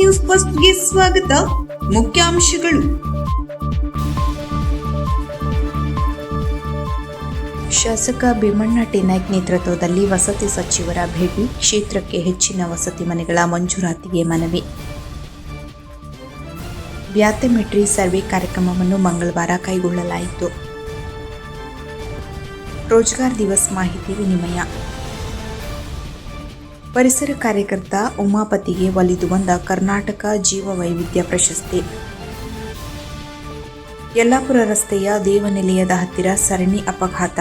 News ಫಸ್ಟ್ಗೆ ಸ್ವಾಗತ. ಮುಖ್ಯಾಂಶಗಳು. ಶಾಸಕ ಭೀಮಣ್ಣ ಟಿ.ನಾಯ್ಕ ನೇತೃತ್ವದಲ್ಲಿ ವಸತಿ ಸಚಿವರ ಭೇಟಿ, ಕ್ಷೇತ್ರಕ್ಕೆ ಹೆಚ್ಚಿನ ವಸತಿ ಮನೆಗಳ ಮಂಜೂರಾತಿಗೆ ಮನವಿ. ಬ್ಯಾಥಮೆಟ್ರಿ ಸರ್ವೆ ಕಾರ್ಯಕ್ರಮವನ್ನು ಮಂಗಳವಾರ ಕೈಗೊಳ್ಳಲಾಯಿತು. ರೋಜ್ಗಾರ್ ದಿವಸ್ ಮಾಹಿತಿ ವಿನಿಮಯ. ಪರಿಸರ ಕಾರ್ಯಕರ್ತ ಉಮಾಪತಿಗೆ ಒಲಿದು ಬಂದ ಕರ್ನಾಟಕ ಜೀವ ವೈವಿಧ್ಯ ಪ್ರಶಸ್ತಿ. ಯಲ್ಲಾಪುರ ರಸ್ತೆಯ ದೇವನಿಲಯದ ಹತ್ತಿರ ಸರಣಿ ಅಪಘಾತ.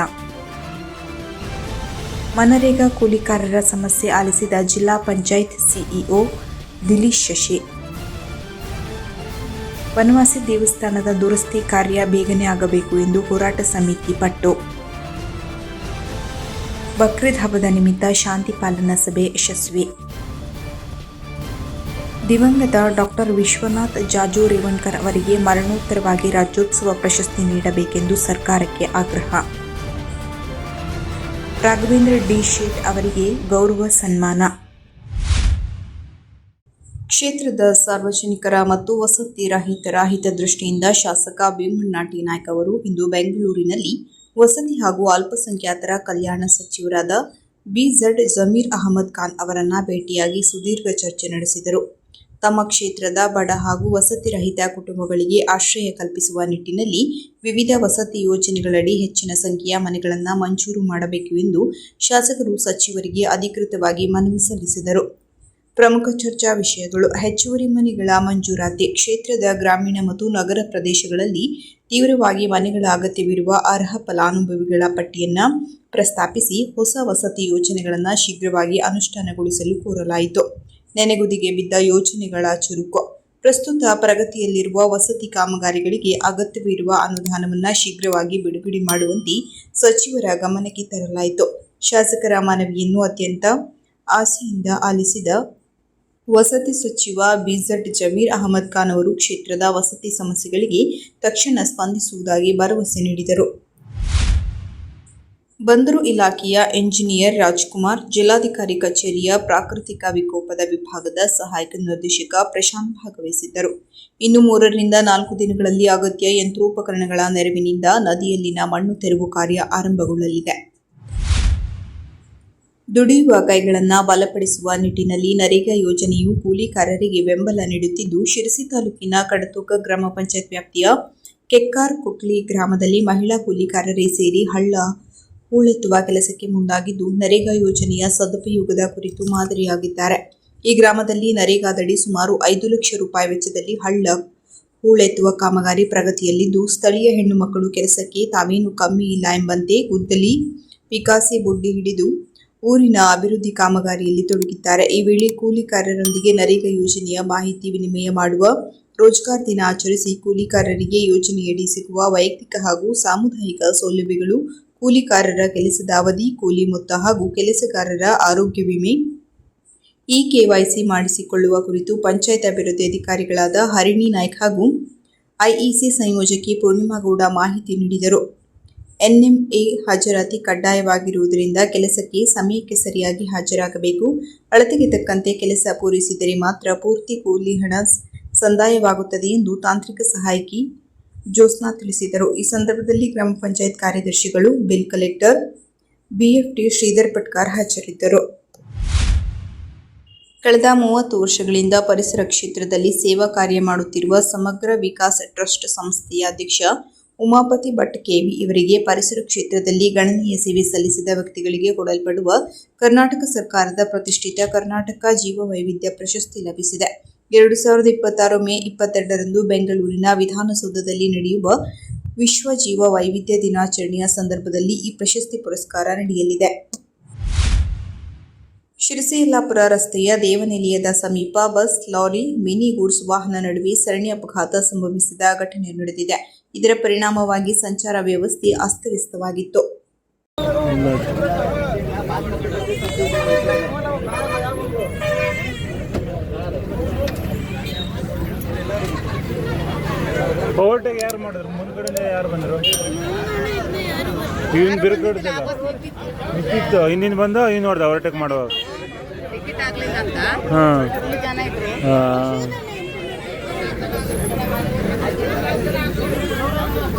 ಮನರೇಗಾ ಕೂಲಿಕಾರರ ಸಮಸ್ಯೆ ಆಲಿಸಿದ ಜಿಲ್ಲಾ ಪಂಚಾಯತ್ ಸಿಇಒ ದಿಲೀಶ್ ಶಶಿ. ಬನವಾಸಿ ದೇವಸ್ಥಾನದ ದುರಸ್ತಿ ಕಾರ್ಯ ಬೇಗನೆ ಆಗಬೇಕು ಎಂದು ಹೋರಾಟ ಸಮಿತಿ ಪಟ್ಟು. ಬಕ್ರೀದ್ ಹಬ್ಬದ ನಿಮಿತ್ತ ಶಾಂತಿ ಪಾಲನಾ ಸಭೆ ಯಶಸ್ವಿ. ದಿವಂಗತ ಡಾಕ್ಟರ್ ವಿಶ್ವನಾಥ್ ಜಾಜು ರೇವಣ್ಕರ್ ಅವರಿಗೆ ಮರಣೋತ್ತರವಾಗಿ ರಾಜ್ಯೋತ್ಸವ ಪ್ರಶಸ್ತಿ ನೀಡಬೇಕೆಂದು ಸರ್ಕಾರಕ್ಕೆ ಆಗ್ರಹ. ರಾಘವೇಂದ್ರ ಡಿ ಶೇಟ್ ಅವರಿಗೆ ಗೌರವ ಸನ್ಮಾನ. ಕ್ಷೇತ್ರದ ಸಾರ್ವಜನಿಕರ ಮತ್ತು ವಸತಿ ರಹಿತರ ಹಿತದೃಷ್ಟಿಯಿಂದ ಶಾಸಕ ಭೀಮಣ್ಣ ಟಿ.ನಾಯ್ಕ ಅವರು ಇಂದು ಬೆಂಗಳೂರಿನಲ್ಲಿ ವಸತಿ ಹಾಗೂ ಅಲ್ಪಸಂಖ್ಯಾತರ ಕಲ್ಯಾಣ ಸಚಿವರಾದ ಬಿ.ಝಡ್. ಜಮೀರ್ ಅಹಮದ್ ಖಾನ್ ಅವರನ್ನ ಭೇಟಿಯಾಗಿ ಸುದೀರ್ಘ ಚರ್ಚೆ ನಡೆಸಿದರು. ತಮ್ಮ ಕ್ಷೇತ್ರದ ಬಡ ಹಾಗೂ ವಸತಿ ರಹಿತ ಕುಟುಂಬಗಳಿಗೆ ಆಶ್ರಯ ಕಲ್ಪಿಸುವ ನಿಟ್ಟಿನಲ್ಲಿ ವಿವಿಧ ವಸತಿ ಯೋಜನೆಗಳಡಿ ಹೆಚ್ಚಿನ ಸಂಖ್ಯೆಯ ಮನೆಗಳನ್ನು ಮಂಜೂರು ಮಾಡಬೇಕು ಎಂದು ಶಾಸಕರು ಸಚಿವರಿಗೆ ಅಧಿಕೃತವಾಗಿ ಮನವಿ ಸಲ್ಲಿಸಿದರು. ಪ್ರಮುಖ ಚರ್ಚಾ ವಿಷಯಗಳು: ಹೆಚ್ಚುವರಿ ಮನೆಗಳ ಮಂಜೂರಾತಿ, ಕ್ಷೇತ್ರದ ಗ್ರಾಮೀಣ ಮತ್ತು ನಗರ ಪ್ರದೇಶಗಳಲ್ಲಿ ತೀವ್ರವಾಗಿ ಮನೆಗಳ ಅಗತ್ಯವಿರುವ ಅರ್ಹ ಫಲಾನುಭವಿಗಳ ಪಟ್ಟಿಯನ್ನು ಪ್ರಸ್ತಾಪಿಸಿ ಹೊಸ ವಸತಿ ಯೋಜನೆಗಳನ್ನು ಶೀಘ್ರವಾಗಿ ಅನುಷ್ಠಾನಗೊಳಿಸಲು ಕೋರಲಾಯಿತು. ನೆನೆಗುದಿಗೆ ಬಿದ್ದ ಯೋಜನೆಗಳ ಚುರುಕು, ಪ್ರಸ್ತುತ ಪ್ರಗತಿಯಲ್ಲಿರುವ ವಸತಿ ಕಾಮಗಾರಿಗಳಿಗೆ ಅಗತ್ಯವಿರುವ ಅನುದಾನವನ್ನು ಶೀಘ್ರವಾಗಿ ಬಿಡುಗಡೆ ಮಾಡುವಂತೆ ಸಚಿವರ ಗಮನಕ್ಕೆ ತರಲಾಯಿತು. ಶಾಸಕರ ಮನವಿಯನ್ನು ಅತ್ಯಂತ ಆಸೆಯಿಂದ ಆಲಿಸಿದ ವಸತಿ ಸಚಿವ ಬಿ.ಝಡ್. ಜಮೀರ್ ಅಹಮದ್ ಖಾನ್ ಅವರು ಕ್ಷೇತ್ರದ ವಸತಿ ಸಮಸ್ಯೆಗಳಿಗೆ ತಕ್ಷಣ ಸ್ಪಂದಿಸುವುದಾಗಿ ಭರವಸೆ ನೀಡಿದರು. ಬಂದರು ಇಲಾಖೆಯ ಎಂಜಿನಿಯರ್ ರಾಜ್ಕುಮಾರ್, ಜಿಲ್ಲಾಧಿಕಾರಿ ಕಚೇರಿಯ ಪ್ರಾಕೃತಿಕ ವಿಕೋಪದ ವಿಭಾಗದ ಸಹಾಯಕ ನಿರ್ದೇಶಕ ಪ್ರಶಾಂತ್ ಭಾಗವಹಿಸಿದ್ದರು. ಇನ್ನು 3 ರಿಂದ 4 ದಿನಗಳಲ್ಲಿ ಅಗತ್ಯ ಯಂತ್ರೋಪಕರಣಗಳ ನೆರವಿನಿಂದ ನದಿಯಲ್ಲಿನ ಮಣ್ಣು ತೆರವು ಕಾರ್ಯ ಆರಂಭಗೊಳ್ಳಲಿದೆ. ದುಡಿಯುವ ಕೈಗಳನ್ನು ಬಲಪಡಿಸುವ ನಿಟ್ಟಿನಲ್ಲಿ ನರೇಗಾ ಯೋಜನೆಯು ಕೂಲಿಕಾರರಿಗೆ ಬೆಂಬಲ ನೀಡುತ್ತಿದ್ದು, ಶಿರಸಿ ತಾಲೂಕಿನ ಕಡತೋಕ ಗ್ರಾಮ ಪಂಚಾಯತ್ ವ್ಯಾಪ್ತಿಯ ಕೆಕ್ಕಾರ್ ಕುಟ್ಲಿ ಗ್ರಾಮದಲ್ಲಿ ಮಹಿಳಾ ಕೂಲಿಕಾರರೇ ಸೇರಿ ಹಳ್ಳ ಹೂಳೆತ್ತುವ ಕೆಲಸಕ್ಕೆ ಮುಂದಾಗಿದ್ದು, ನರೇಗಾ ಯೋಜನೆಯ ಸದುಪಯೋಗದ ಕುರಿತು ಮಾದರಿಯಾಗಿದ್ದಾರೆ. ಈ ಗ್ರಾಮದಲ್ಲಿ ನರೇಗಾದಡಿ ಸುಮಾರು 5 ಲಕ್ಷ ರೂಪಾಯಿ ವೆಚ್ಚದಲ್ಲಿ ಹಳ್ಳ ಹೂಳೆತ್ತುವ ಕಾಮಗಾರಿ ಪ್ರಗತಿಯಲ್ಲಿದ್ದು, ಸ್ಥಳೀಯ ಹೆಣ್ಣು ಮಕ್ಕಳು ಕೆಲಸಕ್ಕೆ ತಾವೇನು ಕಮ್ಮಿ ಇಲ್ಲ ಎಂಬಂತೆ ಗುದ್ದಲಿ, ಪಿಕಾಸಿ ಬುಡ್ಡಿ ಹಿಡಿದು ಊರಿನ ಅಭಿವೃದ್ಧಿ ಕಾಮಗಾರಿಯಲ್ಲಿ ತೊಡಗಿದ್ದಾರೆ. ಈ ವೇಳೆ ಕೂಲಿಕಾರರೊಂದಿಗೆ ನರೇಗಾ ಯೋಜನೆಯ ಮಾಹಿತಿ ವಿನಿಮಯ ಮಾಡುವ ರೋಜ್ಗಾರ್ ದಿನ ಆಚರಿಸಿ ಕೂಲಿಕಾರರಿಗೆ ಯೋಜನೆಯಡಿ ಸಿಗುವ ವೈಯಕ್ತಿಕ ಹಾಗೂ ಸಾಮುದಾಯಿಕ ಸೌಲಭ್ಯಗಳು, ಕೂಲಿಕಾರರ ಕೆಲಸದ ಅವಧಿ, ಕೂಲಿ ಮೊತ್ತ ಹಾಗೂ ಕೆಲಸಗಾರರ ಆರೋಗ್ಯ ವಿಮೆ, ಇ-ಕೆವೈಸಿ ಮಾಡಿಸಿಕೊಳ್ಳುವ ಕುರಿತು ಪಂಚಾಯತ್ ಅಭಿವೃದ್ಧಿ ಅಧಿಕಾರಿಗಳಾದ ಹರಿಣಿ ನಾಯ್ಕ ಹಾಗೂ ಐಇಸಿ ಸಂಯೋಜಕಿ ಪೂರ್ಣಿಮಾಗೌಡ ಮಾಹಿತಿ ನೀಡಿದರು. ಎನ್ಎಂಎ ಹಾಜರಾತಿ ಕಡ್ಡಾಯವಾಗಿರುವುದರಿಂದ ಕೆಲಸಕ್ಕೆ ಸಮಯಕ್ಕೆ ಸರಿಯಾಗಿ ಹಾಜರಾಗಬೇಕು. ಅಳತೆಗೆ ತಕ್ಕಂತೆ ಕೆಲಸ ಪೂರೈಸಿದರೆ ಮಾತ್ರ ಪೂರ್ತಿ ಕೂಲಿ ಹಣ ಸಂದಾಯವಾಗುತ್ತದೆ ಎಂದು ತಾಂತ್ರಿಕ ಸಹಾಯಕಿ ಜ್ಯೋತ್ಸ್ನಾ ತಿಳಿಸಿದರು. ಈ ಸಂದರ್ಭದಲ್ಲಿ ಗ್ರಾಮ ಪಂಚಾಯತ್ ಕಾರ್ಯದರ್ಶಿಗಳು, bill collector BFT Sridhar Patkar ಹಾಜರಿದ್ದರು. ಕಳೆದ 30 ವರ್ಷಗಳಿಂದ ಪರಿಸರ ಕ್ಷೇತ್ರದಲ್ಲಿ ಸೇವಾ ಕಾರ್ಯ ಮಾಡುತ್ತಿರುವ ಸಮಗ್ರ ವಿಕಾಸ್ ಟ್ರಸ್ಟ್ ಸಂಸ್ಥೆಯ ಅಧ್ಯಕ್ಷ ಉಮಾಪತಿ ಭಟ್ ಕೆವಿ ಇವರಿಗೆ ಪರಿಸರ ಕ್ಷೇತ್ರದಲ್ಲಿ ಗಣನೀಯ ಸೇವೆ ಸಲ್ಲಿಸಿದ ವ್ಯಕ್ತಿಗಳಿಗೆ ಕೊಡಲ್ಪಡುವ ಕರ್ನಾಟಕ ಸರ್ಕಾರದ ಪ್ರತಿಷ್ಠಿತ ಕರ್ನಾಟಕ ಜೀವ ವೈವಿಧ್ಯ ಪ್ರಶಸ್ತಿ ಲಭಿಸಿದೆ. 2026 ಮೇ 22ರಂದು ಬೆಂಗಳೂರಿನ ವಿಧಾನಸೌಧದಲ್ಲಿ ನಡೆಯುವ ವಿಶ್ವ ಜೀವ ವೈವಿಧ್ಯ ದಿನಾಚರಣೆಯ ಸಂದರ್ಭದಲ್ಲಿ ಈ ಪ್ರಶಸ್ತಿ ಪುರಸ್ಕಾರ ನಡೆಯಲಿದೆ. ಶಿರಸಿ ಯಲ್ಲಾಪುರ ರಸ್ತೆಯ ದೇವನಿಲಯದ ಸಮೀಪ ಬಸ್, ಲಾರಿ, ಮಿನಿ ಗೂಡ್ಸ್ ವಾಹನ ನಡುವೆ ಸರಣಿ ಅಪಘಾತ ಸಂಭವಿಸಿದ ಘಟನೆ ನಡೆದಿದೆ. ಇದರ ಪರಿಣಾಮವಾಗಿ ಸಂಚಾರ ವ್ಯವಸ್ಥೆ ಅಸ್ತವ್ಯಸ್ತವಾಗಿತ್ತು. ಓವರ್ಟೇಕ್ ಯಾರು ಮಾಡಿದ್ರು? ಮುಂದ್ಗಡೆ ಯಾರು ಬಂದರು? ಇವನ್ ಬಿರುಕು ಹಿಡ್ದಿಲ್ಲ, ನಿಂತಿತ್ತು, ಇನ್ನಿಂದ ಬಂದು ಇನ್ನು ನೋಡ್ದ ಓವರ್ಟೇಕ್ ಮಾಡುವಾಗ. ಹಾಂ ಜನ ಇದ್ರು.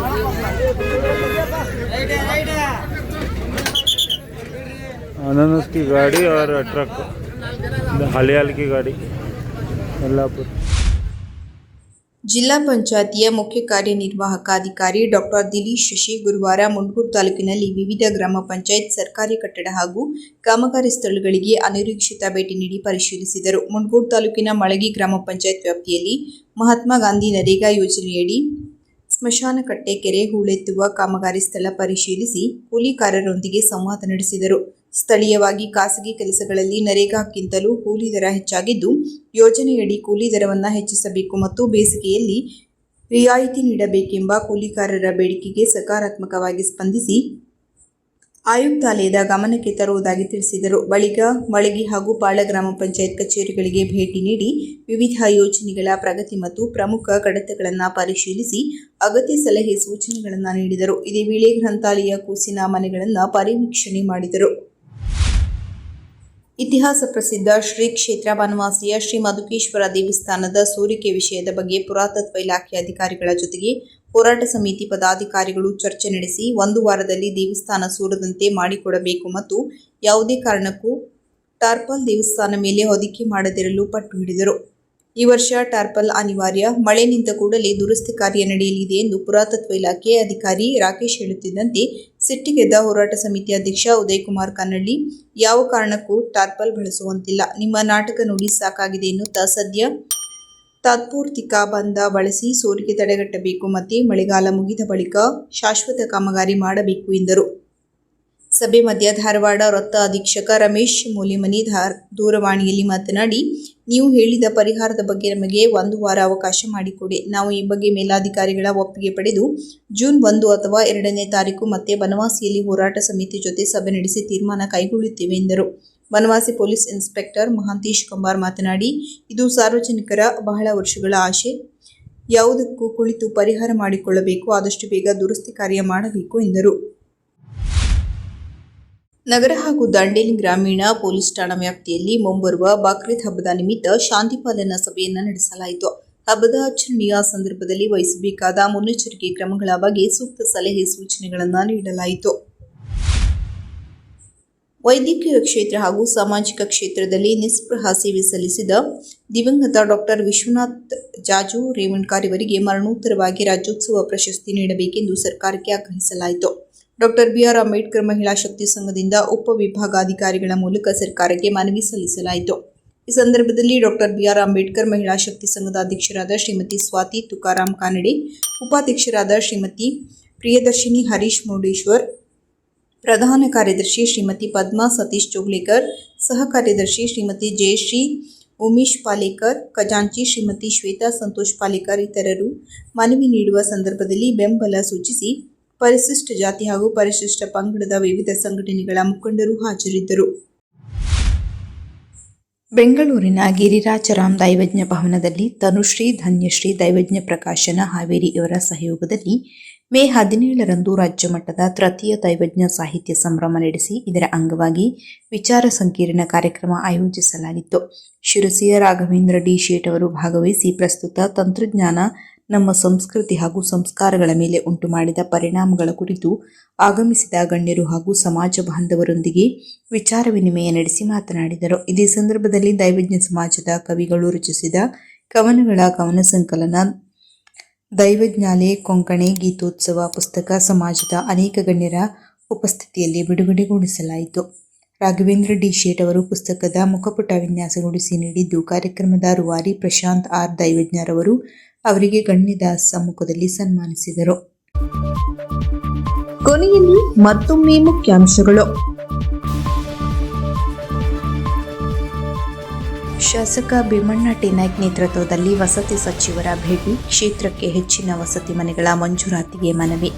अनानस की गाड़ी और ट्रक, हलियाल की गाड़ी, यल्लापुर. ಜಿಲ್ಲಾ ಪಂಚಾಯತಿಯ ಮುಖ್ಯ ಕಾರ್ಯನಿರ್ವಾಹಕ ಅಧಿಕಾರಿ ಡಾಕ್ಟರ್ ದಿಲೀಶ್ ಶಶಿ ಗುರುವಾರ ಮುಂಡಗೋಡ ತಾಲೂಕಿನಲ್ಲಿ ವಿವಿಧ ಗ್ರಾಮ ಪಂಚಾಯತ್ ಸರ್ಕಾರಿ ಕಟ್ಟಡ ಹಾಗೂ ಕಾಮಗಾರಿ ಸ್ಥಳಗಳಿಗೆ ಅನಿರೀಕ್ಷಿತ ಭೇಟಿ ನೀಡಿ ಪರಿಶೀಲಿಸಿದರು. ಮುಂಡಗೋಡ ತಾಲೂಕಿನ ಮಳಗಿ ಗ್ರಾಮ ಪಂಚಾಯತ್ ವ್ಯಾಪ್ತಿಯಲ್ಲಿ ಮಹಾತ್ಮ ಗಾಂಧಿ ನರೇಗಾ ಯೋಜನೆಯಡಿ ಸ್ಮಶಾನ ಕಟ್ಟೆ ಕೆರೆ ಹೂಳೆತ್ತುವ ಕಾಮಗಾರಿ ಸ್ಥಳ ಪರಿಶೀಲಿಸಿ ಕೂಲಿಕಾರರೊಂದಿಗೆ ಸಂವಾದ ನಡೆಸಿದರು. ಸ್ಥಳೀಯವಾಗಿ ಖಾಸಗಿ ಕೆಲಸಗಳಲ್ಲಿ ನರೇಗಾಕ್ಕಿಂತಲೂ ಕೂಲಿ ದರ ಹೆಚ್ಚಾಗಿದ್ದು, ಯೋಜನೆಯಡಿ ಕೂಲಿ ದರವನ್ನು ಹೆಚ್ಚಿಸಬೇಕು ಮತ್ತು ಬೇಸಿಗೆಯಲ್ಲಿ ರಿಯಾಯಿತಿ ನೀಡಬೇಕೆಂಬ ಕೂಲಿಕಾರರ ಬೇಡಿಕೆಗೆ ಸಕಾರಾತ್ಮಕವಾಗಿ ಸ್ಪಂದಿಸಿ ಆಯುಕ್ತಾಲಯದ ಗಮನಕ್ಕೆ ತರುವುದಾಗಿ ತಿಳಿಸಿದರು. ಬಳಿಕ ಮಳಗಿ ಹಾಗೂ ಪಾಳ ಗ್ರಾಮ ಪಂಚಾಯತ್ ಕಚೇರಿಗಳಿಗೆ ಭೇಟಿ ನೀಡಿ ವಿವಿಧ ಯೋಜನೆಗಳ ಪ್ರಗತಿ ಮತ್ತು ಪ್ರಮುಖ ಕಡತಗಳನ್ನು ಪರಿಶೀಲಿಸಿ ಅಗತ್ಯ ಸಲಹೆ ಸೂಚನೆಗಳನ್ನು ನೀಡಿದರು. ಇದೇ ವೇಳೆ ಗ್ರಂಥಾಲಯ ಕೂಸಿನ ಮನೆಗಳನ್ನು ಪರಿವೀಕ್ಷಣೆ ಮಾಡಿದರು. ಇತಿಹಾಸ ಪ್ರಸಿದ್ಧ ಶ್ರೀ ಕ್ಷೇತ್ರ ಬನವಾಸಿಯ ಶ್ರೀ ಮಧುಕೇಶ್ವರ ದೇವಸ್ಥಾನದ ಸೋರಿಕೆ ವಿಷಯದ ಬಗ್ಗೆ ಪುರಾತತ್ವ ಇಲಾಖೆ ಅಧಿಕಾರಿಗಳ ಜೊತೆಗೆ ಹೋರಾಟ ಸಮಿತಿ ಪದಾಧಿಕಾರಿಗಳು ಚರ್ಚೆ ನಡೆಸಿ 1 ವಾರದಲ್ಲಿ ದೇವಸ್ಥಾನ ಸೂರದಂತೆ ಮಾಡಿಕೊಡಬೇಕು ಮತ್ತು ಯಾವುದೇ ಕಾರಣಕ್ಕೂ ಟಾರ್ಪಲ್ ದೇವಸ್ಥಾನ ಮೇಲೆ ಹೊದಿಕೆ ಮಾಡದಿರಲು ಪಟ್ಟು ಹಿಡಿದರು. ಈ ವರ್ಷ ಟಾರ್ಪಲ್ ಅನಿವಾರ್ಯ, ಮಳೆ ನಿಂತ ಕೂಡಲೇ ದುರಸ್ತಿ ಕಾರ್ಯ ನಡೆಯಲಿದೆ ಎಂದು ಪುರಾತತ್ವ ಇಲಾಖೆ ಅಧಿಕಾರಿ ರಾಕೇಶ್ ಹೇಳುತ್ತಿದ್ದಂತೆ ಸಿಟ್ಟಿಗೆದ್ದ ಹೋರಾಟ ಸಮಿತಿ ಅಧ್ಯಕ್ಷ ಉದಯಕುಮಾರ್ ಕನ್ನಳ್ಳಿ, ಯಾವ ಕಾರಣಕ್ಕೂ ಟಾರ್ಪಲ್ ಬಳಸುವಂತಿಲ್ಲ, ನಿಮ್ಮ ನಾಟಕ ನೋಡಿ ಸಾಕಾಗಿದೆ ಎನ್ನುತ್ತಾ ಸದ್ಯ ತಾತ್ಪೂರ್ತಿಕ ಬಂಧ ಬಳಸಿ ಸೋರಿಕೆ ತಡೆಗಟ್ಟಬೇಕು ಮತ್ತು ಮಳೆಗಾಲ ಮುಗಿದ ಬಳಿಕ ಶಾಶ್ವತ ಕಾಮಗಾರಿ ಮಾಡಬೇಕು ಎಂದರು. ಸಭೆ ಮಧ್ಯ ಧಾರವಾಡ ವೃತ್ತ ಅಧೀಕ್ಷಕ ರಮೇಶ್ ಮೂಲಿಮನಿ ದೂರವಾಣಿಯಲ್ಲಿ ಮಾತನಾಡಿ, ನೀವು ಹೇಳಿದ ಪರಿಹಾರದ ಬಗ್ಗೆ ನಮಗೆ 1 ವಾರ ಅವಕಾಶ ಮಾಡಿಕೊಡಿ. ನಾವು ಈ ಬಗ್ಗೆ ಮೇಲಾಧಿಕಾರಿಗಳ ಒಪ್ಪಿಗೆ ಪಡೆದು ಜೂನ್ 1 ಅಥವಾ 2ನೇ ತಾರೀಕು ಮತ್ತೆ ಬನವಾಸಿಯಲ್ಲಿ ಹೋರಾಟ ಸಮಿತಿ ಜೊತೆ ಸಭೆ ನಡೆಸಿ ತೀರ್ಮಾನ ಕೈಗೊಳ್ಳುತ್ತೇವೆ ಎಂದರು. ಬನವಾಸಿ ಪೊಲೀಸ್ ಇನ್ಸ್ಪೆಕ್ಟರ್ ಮಹಾಂತೇಶ್ ಕಂಬಾರ್ ಮಾತನಾಡಿ, ಇದು ಸಾರ್ವಜನಿಕರ ಬಹಳ ವರ್ಷಗಳ ಆಶೆ, ಯಾವುದಕ್ಕೂ ಕುಳಿತು ಪರಿಹಾರ ಮಾಡಿಕೊಳ್ಳಬೇಕು, ಆದಷ್ಟು ಬೇಗ ದುರಸ್ತಿ ಕಾರ್ಯ ಮಾಡಬೇಕು ಎಂದರು. ನಗರ ಹಾಗೂ ದಾಂಡೇಲಿ ಗ್ರಾಮೀಣ ಪೊಲೀಸ್ ಠಾಣಾ ವ್ಯಾಪ್ತಿಯಲ್ಲಿ ಮುಂಬರುವ ಬಕ್ರೀದ್ ಹಬ್ಬದ ನಿಮಿತ್ತ ಶಾಂತಿ ಪಾಲನಾ ಸಭೆಯನ್ನು ನಡೆಸಲಾಯಿತು. ಹಬ್ಬದ ಆಚರಣೆಯ ಸಂದರ್ಭದಲ್ಲಿ ವಹಿಸಬೇಕಾದ ಮುನ್ನೆಚ್ಚರಿಕೆ ಕ್ರಮಗಳ ಬಗ್ಗೆ ಸೂಕ್ತ ಸಲಹೆ ಸೂಚನೆಗಳನ್ನು ನೀಡಲಾಯಿತು. ವೈದ್ಯಕೀಯ ಕ್ಷೇತ್ರ ಹಾಗೂ ಸಾಮಾಜಿಕ ಕ್ಷೇತ್ರದಲ್ಲಿ ನಿಸ್ಪೃಹ ಸೇವೆ ಸಲ್ಲಿಸಿದ ದಿವಂಗತ ಡಾಕ್ಟರ್ ವಿಶ್ವನಾಥ್ ಜಾಜು ರೇವಣ್ಕರ್ ಇವರಿಗೆ ಮರಣೋತ್ತರವಾಗಿ ರಾಜ್ಯೋತ್ಸವ ಪ್ರಶಸ್ತಿ ನೀಡಬೇಕೆಂದು ಸರ್ಕಾರಕ್ಕೆ ಆಗ್ರಹಿಸಲಾಯಿತು. ಡಾಕ್ಟರ್ ಬಿಆರ್ ಅಂಬೇಡ್ಕರ್ ಮಹಿಳಾ ಶಕ್ತಿ ಸಂಘದಿಂದ ಉಪವಿಭಾಗಾಧಿಕಾರಿಗಳ ಮೂಲಕ ಸರ್ಕಾರಕ್ಕೆ ಮನವಿ ಸಲ್ಲಿಸಲಾಯಿತು. ಈ ಸಂದರ್ಭದಲ್ಲಿ ಡಾಕ್ಟರ್ ಬಿಆರ್ ಅಂಬೇಡ್ಕರ್ ಮಹಿಳಾ ಶಕ್ತಿ ಸಂಘದ ಅಧ್ಯಕ್ಷರಾದ ಶ್ರೀಮತಿ ಸ್ವಾತಿ ತುಕಾರಾಮ್ ಕಾನಡೆ, ಉಪಾಧ್ಯಕ್ಷರಾದ ಶ್ರೀಮತಿ ಪ್ರಿಯದರ್ಶಿನಿ ಹರೀಶ್ ಮುರುಡೇಶ್ವರ್, ಪ್ರಧಾನ ಕಾರ್ಯದರ್ಶಿ ಶ್ರೀಮತಿ ಪದ್ಮಾ ಸತೀಶ್ ಚೋಗ್ಲೇಕರ್, ಸಹ ಕಾರ್ಯದರ್ಶಿ ಶ್ರೀಮತಿ ಜಯಶ್ರೀ ಉಮೇಶ್ ಪಾಲೇಕರ್, ಖಜಾಂಚಿ ಶ್ರೀಮತಿ ಶ್ವೇತಾ ಸಂತೋಷ್ ಪಾಲೇಕರ್ ಇತರರು ಮನವಿ ನೀಡುವ ಸಂದರ್ಭದಲ್ಲಿ ಬೆಂಬಲ ಸೂಚಿಸಿ ಪರಿಶಿಷ್ಟ ಜಾತಿ ಹಾಗೂ ಪರಿಶಿಷ್ಟ ಪಂಗಡದ ವಿವಿಧ ಸಂಘಟನೆಗಳ ಮುಖಂಡರು ಹಾಜರಿದ್ದರು. ಬೆಂಗಳೂರಿನ ಗಿರಿರಾಜರಾಮ್ ದೈವಜ್ಞ ಭವನದಲ್ಲಿ ತನುಶ್ರೀ ಧನ್ಯಶ್ರೀ ದೈವಜ್ಞ ಪ್ರಕಾಶನ ಹಾವೇರಿ ಇವರ ಸಹಯೋಗದಲ್ಲಿ ಮೇ 17ರಂದು ರಾಜ್ಯ ಮಟ್ಟದ ತೃತೀಯ ದೈವಜ್ಞ ಸಾಹಿತ್ಯ ಸಂಭ್ರಮ ನಡೆಸಿ ಇದರ ಅಂಗವಾಗಿ ವಿಚಾರ ಸಂಕಿರಣ ಕಾರ್ಯಕ್ರಮ ಆಯೋಜಿಸಲಾಗಿತ್ತು. ಶಿರಸಿಯ ರಾಘವೇಂದ್ರ ಡಿ ಶೇಟ್ ಅವರು ಭಾಗವಹಿಸಿ ಪ್ರಸ್ತುತ ತಂತ್ರಜ್ಞಾನ ನಮ್ಮ ಸಂಸ್ಕೃತಿ ಹಾಗೂ ಸಂಸ್ಕಾರಗಳ ಮೇಲೆ ಉಂಟು ಮಾಡಿದ ಪರಿಣಾಮಗಳ ಕುರಿತು ಆಗಮಿಸಿದ ಗಣ್ಯರು ಹಾಗೂ ಸಮಾಜ ಬಾಂಧವರೊಂದಿಗೆ ವಿಚಾರ ವಿನಿಮಯ ನಡೆಸಿ ಮಾತನಾಡಿದರು. ಇದೇ ಸಂದರ್ಭದಲ್ಲಿ ದೈವಜ್ಞ ಸಮಾಜದ ಕವಿಗಳು ರಚಿಸಿದ ಕವನಗಳ ಕವನ ಸಂಕಲನ ದೈವಜ್ಞಾಲೆ ಕೊಂಕಣೆ ಗೀತೋತ್ಸವ ಪುಸ್ತಕ ಸಮಾಜದ ಅನೇಕ ಗಣ್ಯರ ಉಪಸ್ಥಿತಿಯಲ್ಲಿ ಬಿಡುಗಡೆಗೊಳಿಸಲಾಯಿತು. ರಾಘವೇಂದ್ರ ಡಿ ಶೇಟ್ ಅವರು ಪುಸ್ತಕದ ಮುಖಪುಟ ವಿನ್ಯಾಸಗೊಳಿಸಿ ನೀಡಿದ್ದು, ಕಾರ್ಯಕ್ರಮದ ರೂವಾರಿ ಪ್ರಶಾಂತ್ ಆರ್ ದೈವಜ್ಞರವರು ಅವರಿಗೆ ಗಣ್ಯದ ಸಮ್ಮುಖದಲ್ಲಿ ಸನ್ಮಾನಿಸಿದರು. ಕೊನೆಯಲ್ಲಿ ಮತ್ತೊಮ್ಮೆ ಮುಖ್ಯಾಂಶಗಳು. ಶಾಸಕ ಭೀಮಣ್ಣ ಟಿನಾಯ್ಕ್ ನೇತೃತ್ವದಲ್ಲಿ ವಸತಿ ಸಚಿವರ ಭೇಟಿ, ಕ್ಷೇತ್ರಕ್ಕೆ ಹೆಚ್ಚಿನ ವಸತಿ ಮನೆಗಳ ಮಂಜೂರಾತಿಗೆ ಮನವಿ.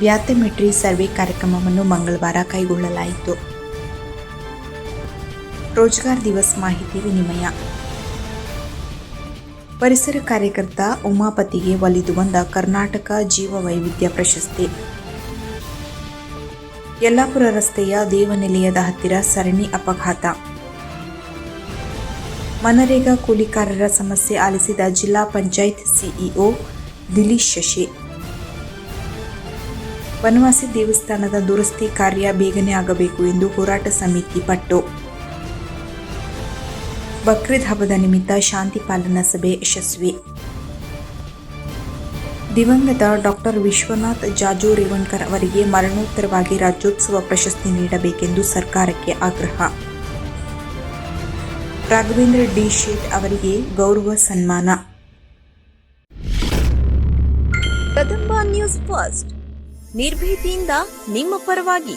ಬ್ಯಾಥಮೆಟ್ರಿ ಸರ್ವೆ ಕಾರ್ಯಕ್ರಮವನ್ನು ಮಂಗಳವಾರ ಕೈಗೊಳ್ಳಲಾಯಿತು. ರೋಜ್ಗಾರ್ ದಿವಸ್ ಮಾಹಿತಿ ವಿನಿಮಯ. ಪರಿಸರ ಕಾರ್ಯಕರ್ತ ಉಮಾಪತಿಗೆ ಒಲಿದು ಬಂದ ಕರ್ನಾಟಕ ಜೀವ ವೈವಿಧ್ಯ ಪ್ರಶಸ್ತಿ. ಯಲ್ಲಾಪುರ ರಸ್ತೆಯ ದೇವನಿಲಯದ ಹತ್ತಿರ ಸರಣಿ ಅಪಘಾತ. ಮನರೇಗಾ ಕೂಲಿಕಾರರ ಸಮಸ್ಯೆ ಆಲಿಸಿದ ಜಿಲ್ಲಾ ಪಂಚಾಯತ್ ಸಿಇಒ ದಿಲೀಶ್ ಶಶಿ. ಬನವಾಸಿ ದೇವಸ್ಥಾನದ ದುರಸ್ತಿ ಕಾರ್ಯ ಬೇಗನೆ ಆಗಬೇಕು ಎಂದು ಹೋರಾಟ ಸಮಿತಿ ಪಟ್ಟು. ಬಕ್ರೀದ್ ಹಬ್ಬದ ನಿಮಿತ್ತ ಶಾಂತಿ ಪಾಲನಾ ಸಭೆ ಯಶಸ್ವಿ. ದಿವಂಗತ ಡಾಕ್ಟರ್ ವಿಶ್ವನಾಥ್ ಜಾಜು ರೇವಣ್ಕರ್ ಅವರಿಗೆ ಮರಣೋತ್ತರವಾಗಿ ರಾಜ್ಯೋತ್ಸವ ಪ್ರಶಸ್ತಿ ನೀಡಬೇಕೆಂದು ಸರ್ಕಾರಕ್ಕೆ ಆಗ್ರಹ. ರಾಘವೇಂದ್ರ ಡಿ ಶೇಟ್ ಅವರಿಗೆ ಗೌರವ ಸನ್ಮಾನ. ಕದಂಬ ನ್ಯೂಸ್ ಫಸ್ಟ್, ನಿರ್ಭೀತಿಯಿಂದ ನಿಮ್ಮ ಪರವಾಗಿ.